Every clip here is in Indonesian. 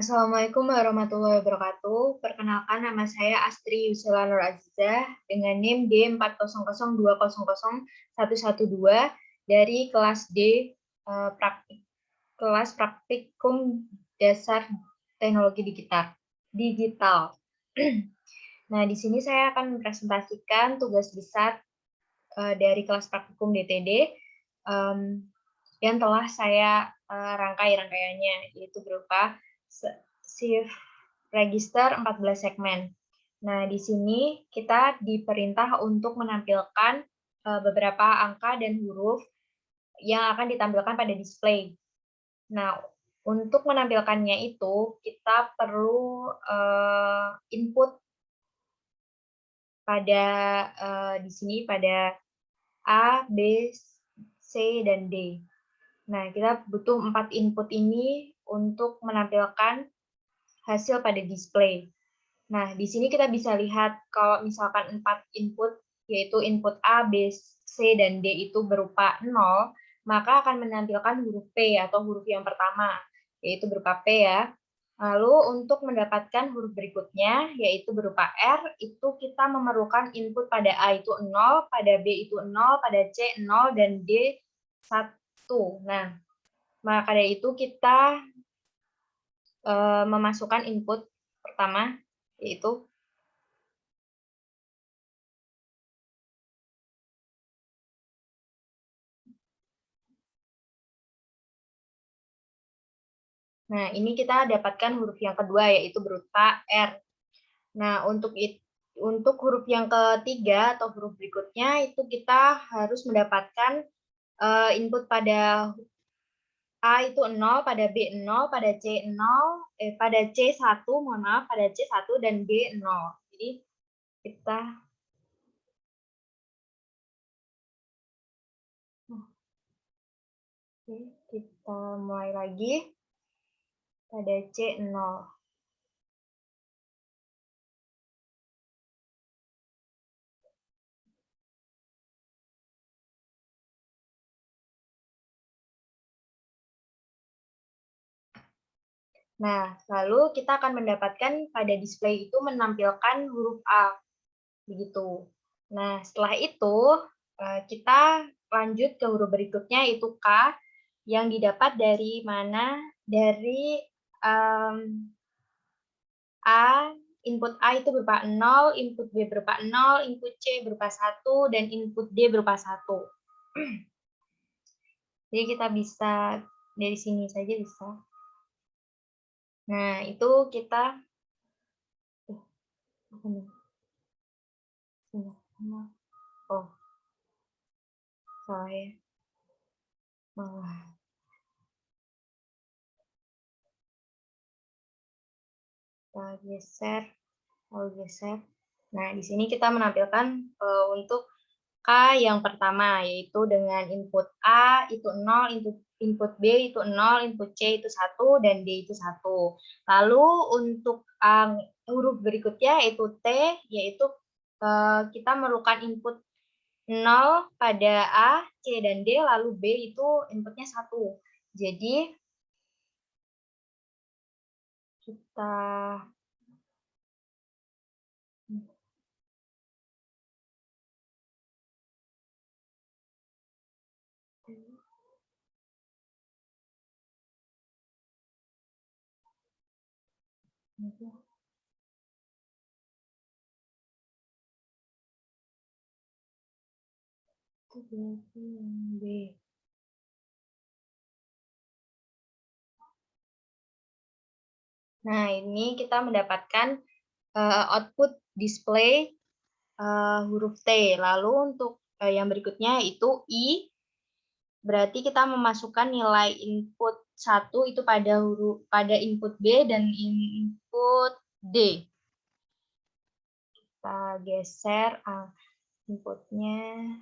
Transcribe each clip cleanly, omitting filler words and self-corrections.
Assalamualaikum warahmatullahi wabarakatuh. Perkenalkan nama saya Astri Yusila Nur Azizah dengan NIM D400200112 dari kelas D kelas praktikum dasar teknologi digital. Nah, di sini saya akan mempresentasikan tugas besar dari kelas praktikum DTD yang telah saya rangkai rangkaiannya, yaitu berupa shift register 14 segmen. Nah, di sini kita diperintah untuk menampilkan beberapa angka dan huruf yang akan ditampilkan pada display. Nah, untuk menampilkannya itu kita perlu input pada di sini pada A, B, C, dan D. Nah, kita butuh 4 input ini untuk menampilkan hasil pada display. Nah, di sini kita bisa lihat kalau misalkan 4 input, yaitu input A, B, C, dan D itu berupa 0, maka akan menampilkan huruf P atau huruf yang pertama, yaitu berupa P ya. Lalu untuk mendapatkan huruf berikutnya, yaitu berupa R, itu kita memerlukan input pada A itu 0, pada B itu 0, pada C 0, dan D 1. Nah, maka dari itu kita memasukkan input pertama, yaitu nah, ini kita dapatkan huruf yang kedua, yaitu berupa R. Nah, untuk huruf yang ketiga atau huruf berikutnya, itu kita harus mendapatkan input pada A itu 0, pada B 0, pada C 0, pada C 1, mohon maaf, pada C 1 dan B 0. Jadi, kita kita mulai lagi pada C 0. Nah, lalu kita akan mendapatkan pada display itu menampilkan huruf A, begitu. Nah, setelah itu kita lanjut ke huruf berikutnya, yaitu K, yang didapat dari mana? Dari A, input A itu berupa 0, input B berupa 0, input C berupa 1, dan input D berupa 1. Jadi kita bisa dari sini saja bisa. Nah, itu kita oh, salah ya. Kita geser. Nah, di sini kita menampilkan untuk K yang pertama, yaitu dengan input A itu 0, input B itu 0, input C itu 1, dan D itu 1. Lalu untuk huruf berikutnya yaitu T, yaitu kita memerlukan input 0 pada A, C, dan D, lalu B itu inputnya 1. Jadi, kita B. Nah, ini kita mendapatkan output display huruf T. Lalu untuk yang berikutnya itu I, berarti kita memasukkan nilai input 1 itu pada input B dan input D. Kita geser inputnya.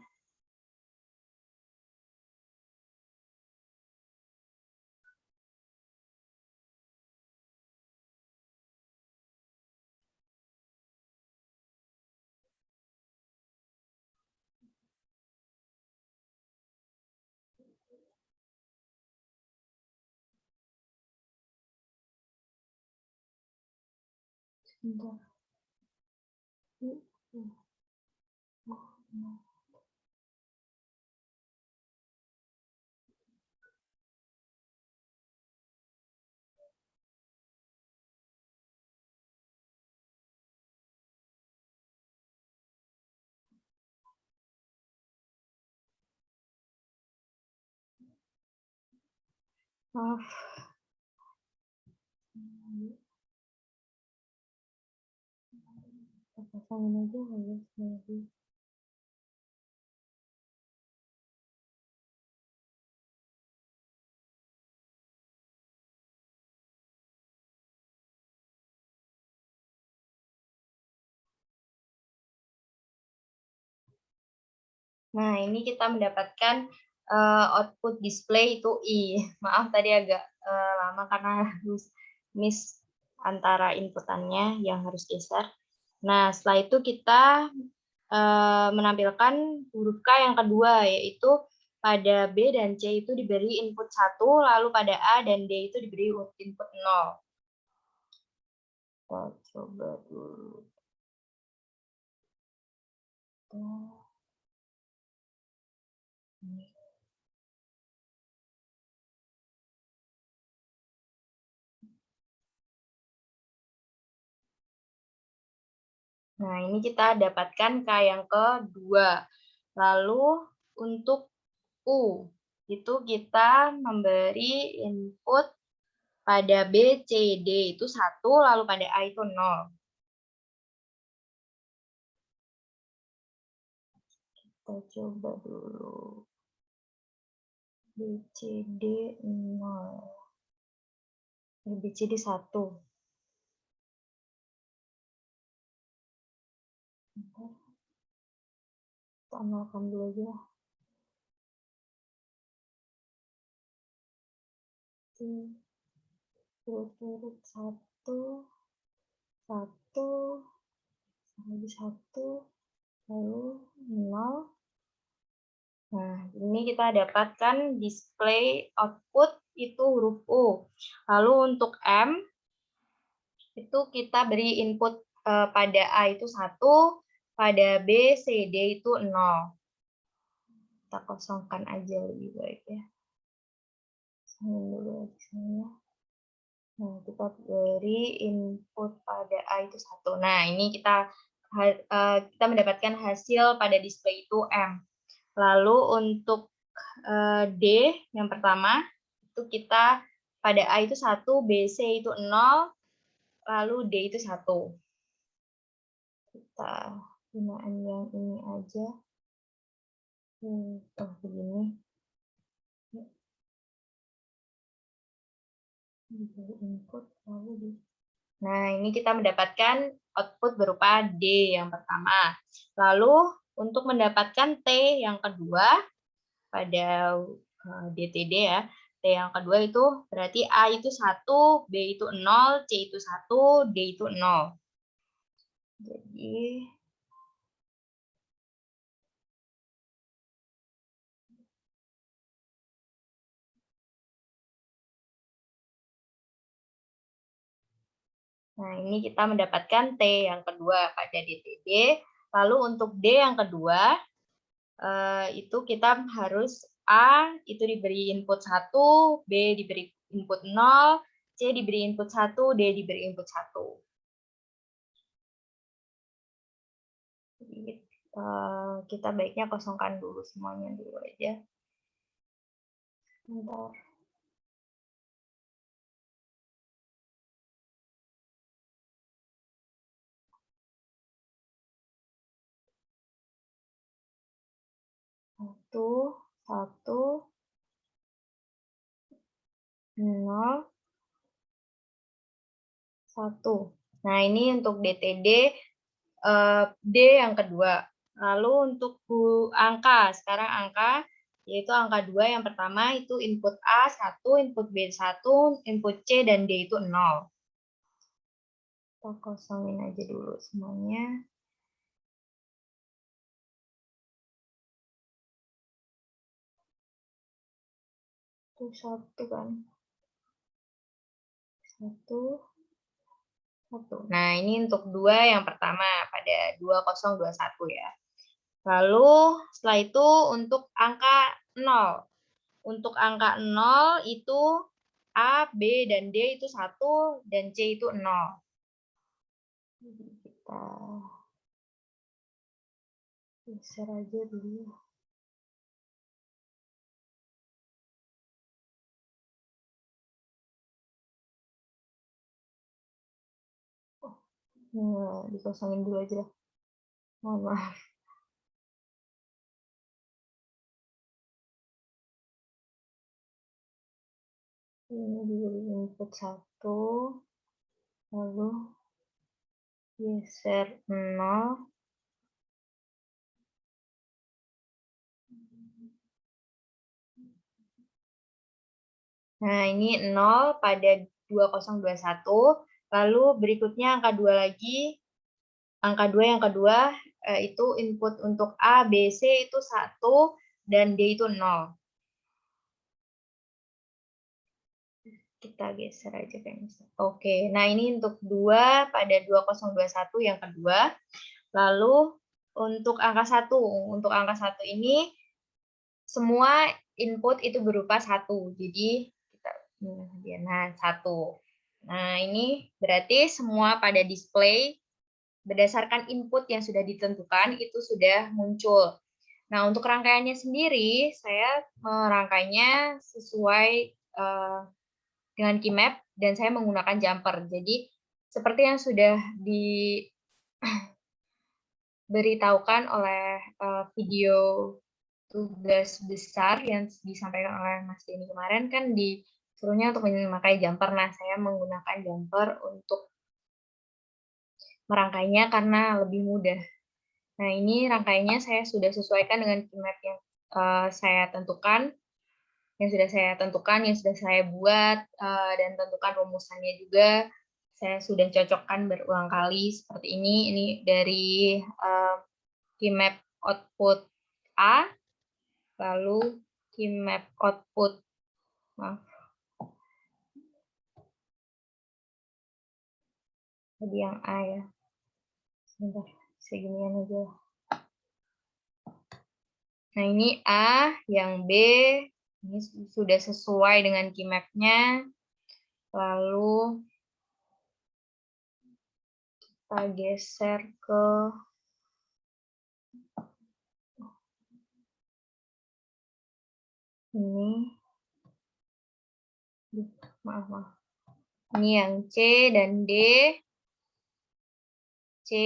Bentar. Maaf. Pasangin aja lagi. Nah, ini kita mendapatkan output display itu I. Maaf tadi agak lama karena harus miss antara inputannya yang harus geser. Nah, setelah itu kita menampilkan huruf K yang kedua, yaitu pada B dan C itu diberi input 1, lalu pada A dan D itu diberi input 0. Kita coba dulu. Nah, ini kita dapatkan K yang kedua. Lalu untuk U, itu kita memberi input pada B, C, D itu 1, lalu pada A itu 0. Kita coba dulu. B, C, D 0. B, C, D 1. Kita nolkan dulu aja. Urut-urut 1, 1, lagi 1, lalu 0. Nah, ini kita dapatkan display output itu huruf U. Lalu untuk M, itu kita beri input pada A itu 1, pada B, C, D itu 0. Kita kosongkan aja lebih baik ya. Dulu di sini. Nah, kita beri input pada A itu 1. Nah, ini kita mendapatkan hasil pada display itu M. Lalu untuk D yang pertama, itu kita pada A itu 1, B, C itu 0, lalu D itu 1. Kita gunakan yang ini aja. Oh, begini. Input, lalu di. Nah, ini kita mendapatkan output berupa D yang pertama. Lalu, untuk mendapatkan T yang kedua, pada DTD ya, T yang kedua itu berarti A itu 1, B itu 0, C itu 1, D itu 0. Jadi, nah ini kita mendapatkan T yang kedua pada DTD. Lalu untuk D yang kedua, itu kita harus A itu diberi input 1, B diberi input 0, C diberi input 1, D diberi input 1. Jadi, kita baiknya kosongkan dulu semuanya dulu aja. Bentar. Satu, 0, 1. Nah, ini untuk DTD D yang kedua. Lalu untuk angka, sekarang angka, yaitu angka 2 yang pertama itu input A 1, input B 1, input C dan D itu 0. Kita kosongin aja dulu semuanya. Itu 1 kan. 1, Nah, ini untuk 2 yang pertama pada 2021 ya. Lalu setelah itu untuk angka 0. Untuk angka 0 itu A, B, dan D itu 1, dan C itu 0. Jadi kita geser aja dulu. Dikosongin dulu aja. Mohon maaf. Ini diberi input 1, lalu geser 0. Nah, ini 0 pada 2021. Lalu berikutnya angka 2 lagi. Angka 2 yang kedua itu input untuk A, B, C itu 1 dan D itu 0. Kita geser aja kayaknya. Oke, nah ini untuk 2 pada 2021 yang kedua. Lalu untuk angka 1, untuk angka 1 ini semua input itu berupa 1. Jadi kita nah 1. Nah, ini berarti semua pada display berdasarkan input yang sudah ditentukan itu sudah muncul. Nah, untuk rangkaiannya sendiri, saya merangkainya sesuai dengan key map dan saya menggunakan jumper. Jadi, seperti yang sudah diberitahukan oleh video tugas besar yang disampaikan oleh Mas Denny kemarin, kan disuruhnya untuk memakai jumper. Nah, saya menggunakan jumper untuk merangkainya karena lebih mudah. Nah, ini rangkaiannya saya sudah sesuaikan dengan key map yang saya tentukan, yang sudah saya buat, dan tentukan rumusannya juga. Saya sudah cocokkan berulang kali seperti ini. Ini dari key map output A, lalu key map output, maaf, tadi yang A ya. Sebentar, seginian aja. Nah, ini A, yang B, ini sudah sesuai dengan key map-nya. Lalu kita geser ke ini. Maaf. Ini yang C dan D. C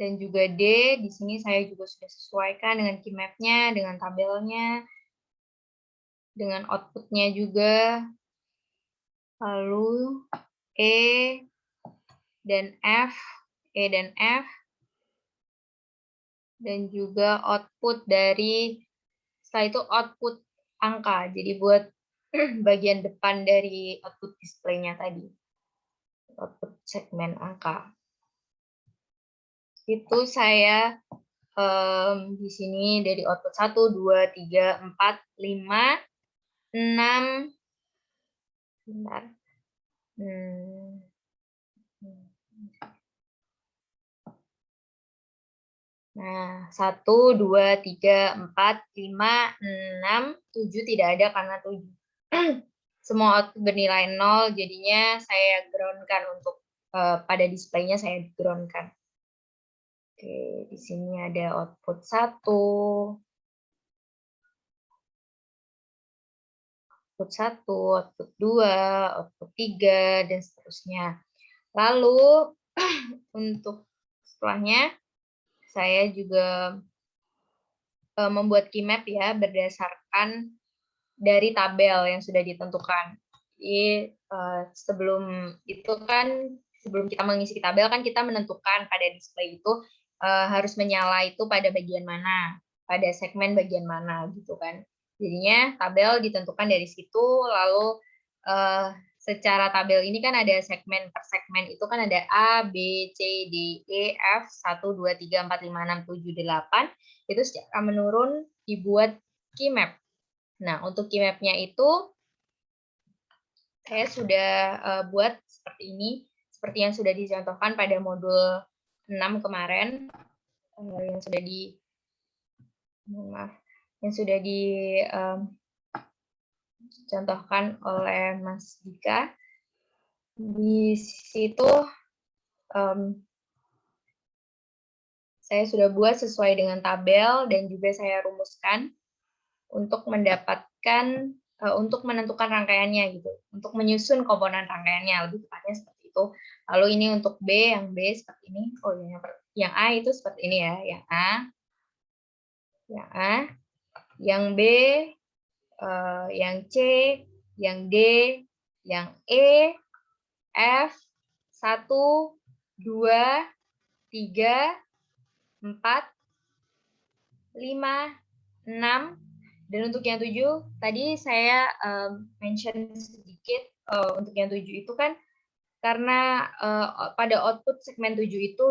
dan juga D. Di sini saya juga sudah sesuaikan dengan key map-nya, dengan tabelnya, dengan output-nya juga. Lalu E dan F, dan juga output dari, setelah itu output angka. Jadi buat bagian depan dari output display-nya tadi. Output segmen angka. Itu saya di sini dari output 1, 2, 3, 4, 5, 6. Bentar. Nah, 1, 2, 3, 4, 5, 6, 7 tidak ada karena 7. Semua output bernilai 0, jadinya saya ground-kan untuk pada display-nya saya ground-kan. Oke, di sini ada output 1, output 2, output 3, dan seterusnya. Lalu, untuk setelahnya, saya juga membuat key map ya, berdasarkan dari tabel yang sudah ditentukan. Jadi, sebelum kita mengisi tabel kan kita menentukan pada display itu harus menyala itu pada bagian mana, pada segmen bagian mana gitu kan. Jadinya tabel ditentukan dari situ, lalu secara tabel ini kan ada segmen per segmen itu kan ada A, B, C, D, E, F, 1, 2, 3, 4, 5, 6, 7, 8. Itu secara menurun dibuat key map. Nah, untuk key map-nya itu saya sudah buat seperti ini. seperti yang sudah dicontohkan pada modul 6 kemarin, yang sudah dicontohkan oleh Mas Dika. Di situ saya sudah buat sesuai dengan tabel dan juga saya rumuskan untuk mendapatkan untuk menentukan rangkaiannya gitu, untuk menyusun komponen rangkaiannya, lebih tepatnya seperti itu. Lalu ini untuk B, yang B seperti ini. Oh, yang A itu seperti ini ya, yang A, yang B, yang C, yang D, yang E, F, 1, 2, 3, 4, 5, 6, dan untuk yang 7, tadi saya mention sedikit, untuk yang 7 itu kan karena pada output segmen 7 itu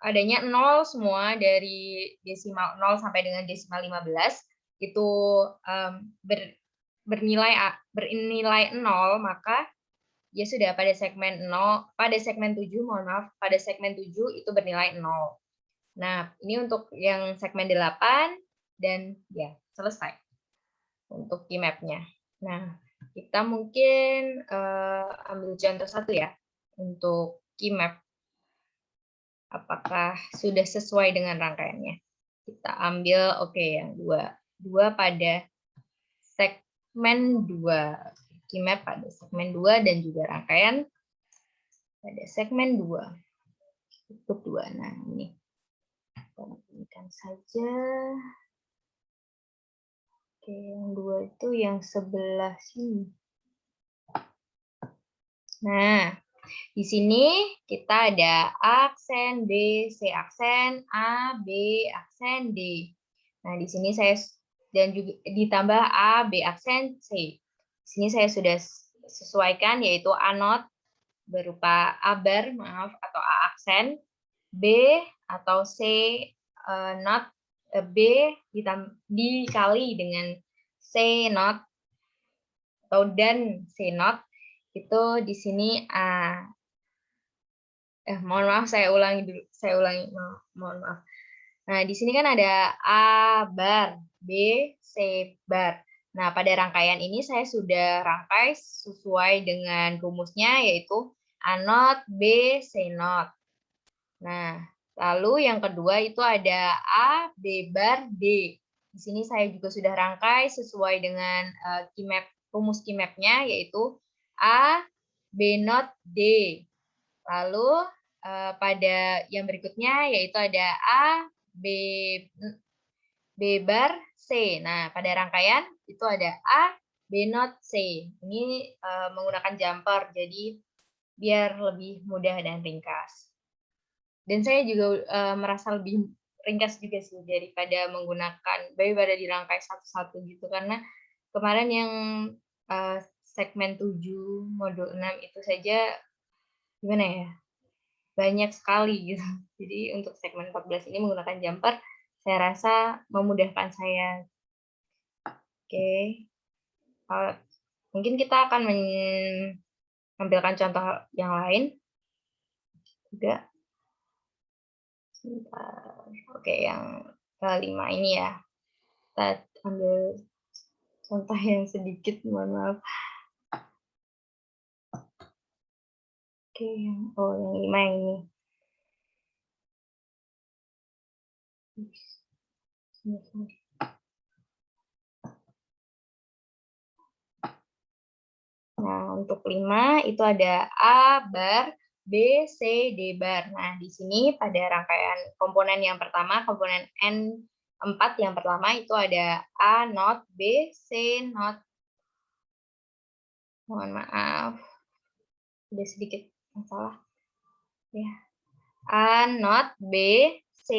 adanya 0 semua dari desimal 0 sampai dengan desimal 15, itu bernilai 0, maka ya sudah pada segmen 7, mohon maaf, pada segmen 7 itu bernilai 0. Nah, ini untuk yang segmen 8 dan ya selesai untuk key map-nya. Nah, kita mungkin ambil contoh satu ya untuk key map. Apakah sudah sesuai dengan rangkaiannya? Kita ambil yang 2 pada segmen 2. Key map pada segmen 2 dan juga rangkaian pada segmen 2. Untuk 2. Nah, ini kita berikan saja. Yang 2 itu yang sebelah sini. Nah, di sini kita ada A aksen, B, C aksen, A, B, aksen, D. Nah, di sini saya dan juga ditambah A, B aksen, C. Di sini saya sudah sesuaikan yaitu A not berupa A bar, maaf, atau A aksen, B atau C not, B dikali dengan C not atau dan C not, itu di sini A. Mohon maaf, saya ulangi dulu. Mohon maaf. Nah, di sini kan ada A bar, B, C bar. Nah, pada rangkaian ini saya sudah rangkai sesuai dengan rumusnya, yaitu A not, B, C not. Nah, lalu yang kedua itu ada A, B bar, D. Di sini saya juga sudah rangkai sesuai dengan rumus key map-nya, yaitu A, B not, D. Lalu pada yang berikutnya yaitu ada A, B bar, C. Nah, pada rangkaian itu ada A, B not, C. Ini menggunakan jumper, jadi biar lebih mudah dan ringkas. Dan saya juga merasa lebih ringkas juga sih daripada dirangkai satu-satu gitu, karena kemarin yang segmen 7 modul 6 itu saja gimana ya, banyak sekali gitu. Jadi untuk segmen 14 ini menggunakan jumper, saya rasa memudahkan saya. Oke. Mungkin kita akan menampilkan contoh yang lain juga. Oke, yang kelima ini ya. Kita ambil contoh yang sedikit, mohon maaf. Oke, yang 5 yang ini. Nah, untuk 5 itu ada A bar, B, C, D bar. Nah, di sini pada rangkaian komponen yang pertama, komponen N4 yang pertama itu ada A not, B, C not. Mohon maaf, ada sedikit masalah. Ya. A not, B, C,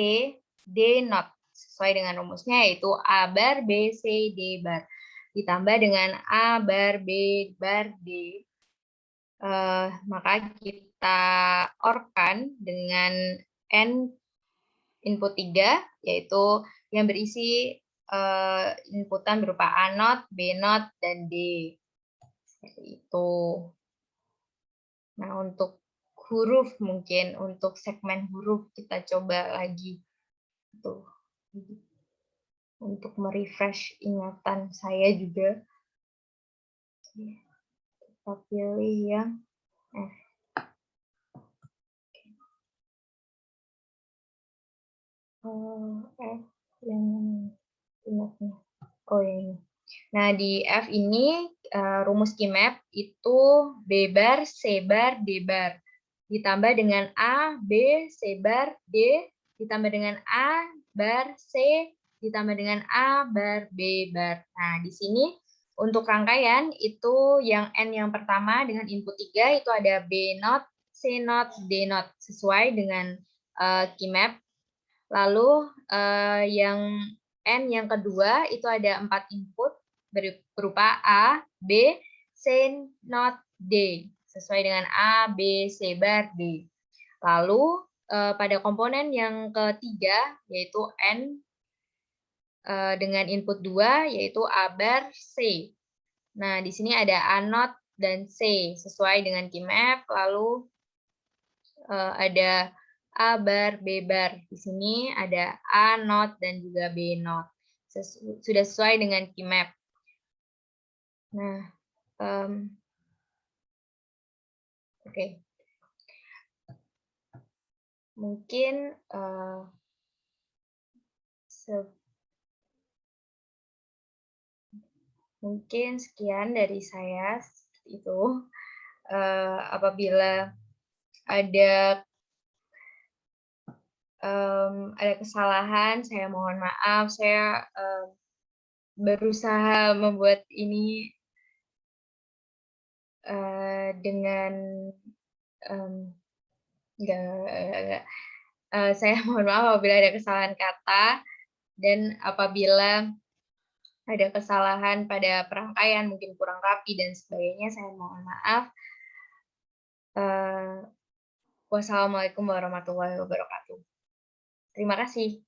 D not. Sesuai dengan rumusnya yaitu A bar, B, C, D bar. Ditambah dengan A bar, B bar, D. Maka kita OR-kan dengan N input 3, yaitu yang berisi inputan berupa A not, B not, dan D. Seperti itu. Nah, untuk huruf mungkin, untuk segmen huruf kita coba lagi. Tuh. Untuk merefresh ingatan saya juga. Kita pilih yang F. F yang ingatnya. Oh ya ini. Nah, di F ini rumus Kimap itu B bar, C bar, D bar. Ditambah dengan A, B, C bar, D, ditambah dengan A, bar, C, ditambah dengan A, bar, B, bar. Nah, di sini untuk rangkaian itu yang N yang pertama dengan input 3 itu ada B not, C not, D not sesuai dengan Kimap. Lalu yang N yang kedua itu ada 4 input berupa A, B, C, not, D. Sesuai dengan A, B, C bar, D. Lalu pada komponen yang ketiga yaitu N dengan input 2 yaitu A bar, C. Nah, di sini ada A not dan C sesuai dengan Kimap. Lalu ada A bar, B bar. Di sini ada A not dan juga B not. Sudah sesuai dengan Kimap. Nah, oke. Mungkin sekian dari saya itu. Apabila ada kesalahan, saya mohon maaf. Saya berusaha membuat ini dengan saya mohon maaf apabila ada kesalahan kata dan apabila ada kesalahan pada perangkaian, mungkin kurang rapi dan sebagainya, saya mohon maaf. Wassalamualaikum warahmatullahi wabarakatuh. Terima kasih.